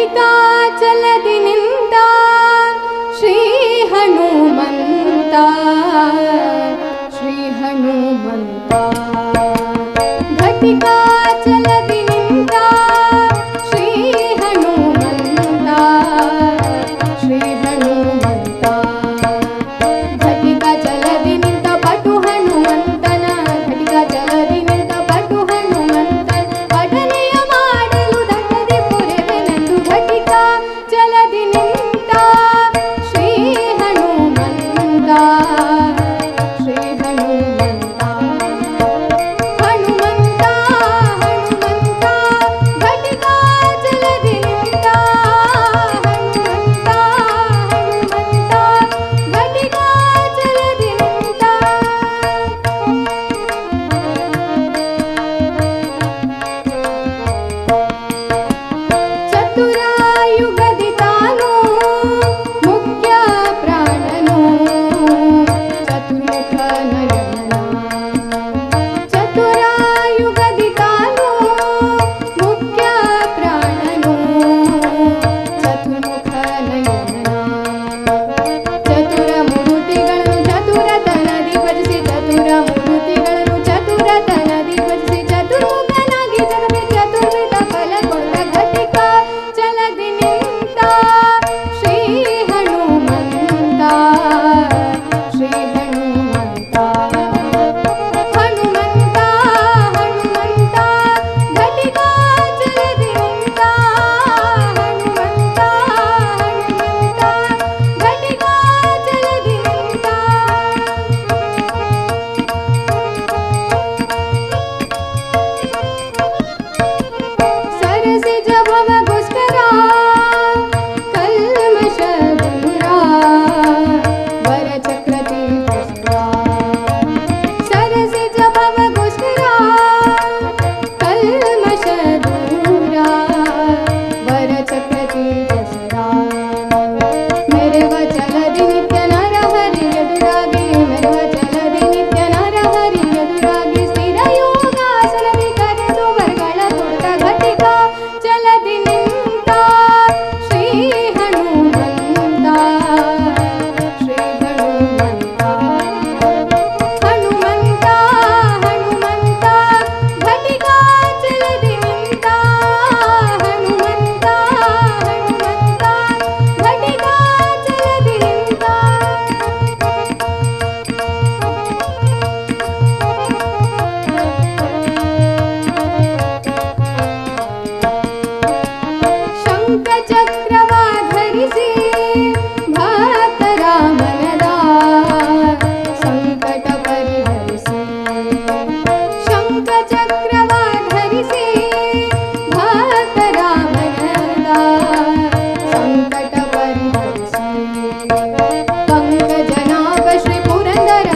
ಘಟಿಕಾಚಲದಿ ನಿಂತ ಶ್ರೀ ಹನುಮಂತ ಶ್ರೀ ಹನುಮಂತ ಘಟಿಕಾಚಲದಿ ನಿಂತ ಶ್ರೀ ಹನುಮಂತ ಶ್ರೀ ಹನುಮಂತ ಘಟಿಕಾಚಲದಿ ನಿಂತ ಪಟು ಹನುಮಂತನ ಘಟಿಕಾಚಲದಿ ನಿಂತ ಪಟು ಹನುಮಂತನ ಪಠನೆಯ ಮಾಡಲು ದಂಡದಿ ಪುರೆವೆನೆಂದು ಘಟಿಕಾಚಲದಿ ನಿಂತ ಶ್ರೀ ಹನುಮಂತ ಶ್ರೀ ಹನುಮಂತ ಹನುಮಂತ ಹನುಮಂತ ಘಟಿಕಾಚಲದಿ ನಿಂತ ಹನುಮಂತ ಹನುಮಂತ ಘಟಿಕಾಚಲದಿ ನಿಂತ ಚತುರಾಯುಗದಿ ತಾನು ಮುಖ್ಯ ಪ್ರಾಣನು ಚತುರ್ಮುಖ ನಯನ ಚತುರಾಯುಗದಿ ತಾನು ಮುಖ್ಯ ಪ್ರಾಣನು ಚತುರ್ಮುಖ ನಯನ ಚತುರ ಮೂರ್ತಿಗಳನ್ನು ಚತುರತನದಿ ಭಜಿಸಿ ಚತುರ ಮೂರ್ತಿಗಳನ್ನು ಚತುರತನದಿ ಭಜಿಸಿ ಚತುರ್ಮುಖನಾಗಿ ಜಗಕ್ಕೆ ಚತುರ್ವಿಧ ಫಲ ಕೊಟ್ಟ ಘಟಿಕಾಚಲದಿ ನಿಂತ ಶ್ರೀ ಹನುಮಂತ ಶ್ರೀ ಹನುಮಂತ ಹನುಮಂತ ಹನುಮಂತ ಘಟಿಕಾಚಲದಿ ನಿಂತ ಹನುಮಂತ ಹನುಮಂತ ಘಟಿಕಾಚಲದಿ ನಿಂತ ಸರಸಿಜ ಭವಗೋಸ್ಕರ ಕಲ್ಮಶ ದೂರ ವರಚಕ್ರತಿ ಸರಸಿಜ ಭವಗೋಸ್ಕರ ಕಲ್ಮಶ ದೂರ ವರಚಕ್ರತಿ ಮೆರವ ಚಲದಿ ನಿತ್ಯ ನರ ಹರಿ ಎದುರಾಗಿ ಮೆರವ ಚಲದಿ ನಿತ್ಯ ನರ ಹರಿ ಎದುರಾಗಿ ಸ್ಥಿರ ಯೋಗಾಸನದಿ ಕರೆದು ವರ್ಗಳ ತೊಡೆದ ಘಟಿಕಾಚಲದಿ ನಿಂತ ಶ್ರೀ ಹನುಮಂತ ಶ್ರೀ ಹನುಮಂತ ಹನುಮಂತ ಹನುಮಂತ ಘಟಿಕಾಚಲದಿ ನಿಂತ ಹನುಮಂತ ಹನುಮಂತ ಘಟಿಕಾಚಲದಿ ನಿಂತ ಶಂಖ ಚಕ್ರವ ಧರಿಸಿ ಭಕ್ತರ ಮನದ ಸಂಕಟ ಪರಿಹರಿಸಿ ಶಂಖ ಚಕ್ರವ ಧರಿಸಿ ಭಕ್ತರ ಮನದ ಸಂಕಟ ಪರಿಹರಿಸಿ ಪಂಕಜನಾಭ ಶ್ರೀ ಪುರಂದರ